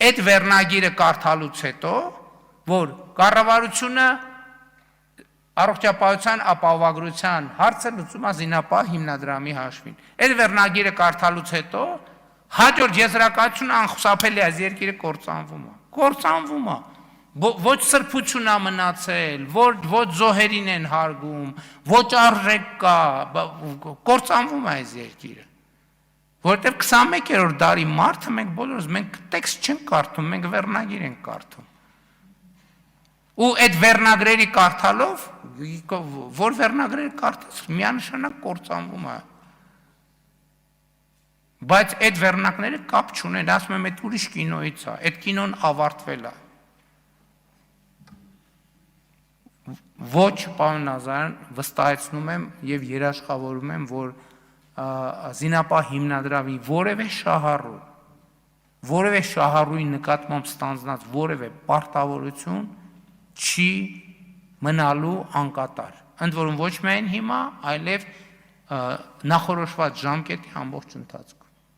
այդ վերնագիրը կարդալուց հետո, որ կառավարությունը առողջապահության ապահովագրության հարցը լուծում է զինապահ հիմնադրամի հաշվին։ Այդ վերնագիրը կարդալուց հետո հաջորդ եզրակացությունը անխուսափելի է, երկիրը կործանվում է։ Ոչ սրբություն է մնացել, ոչ զոհերին են հարգում, ոչ արժեք կա, կործանվում է այս երկիրը։ Որտեւ 21-րդ դարի մարդը մենք բոլորս մենք տեքստ չենք կարդում, մենք վերնագիր ենք կարդում։ Ու այդ վերնագրերի կարդալով, որ վերնագրերը կարդաց, միանշանակ կործանվում է։ Բայց այդ վերնագրերը կապ չունեն, ասում եմ, այդ ուրիշ կինոից է, այդ կինոն ավարտվել է։ Ոչ, պարոն Նազարյան, վստահեցնում եմ եւ երաշխավորում եմ, որ զինապահ հիմնադրամի որևէ շահառուի նկատմամբ ստանձնած որևէ պարտավորություն չի մնալու անկատար։ Ընդ որում ոչ միայն հիմա, այլև նախորոշված ժամկետի ամբողջ ընթացքում։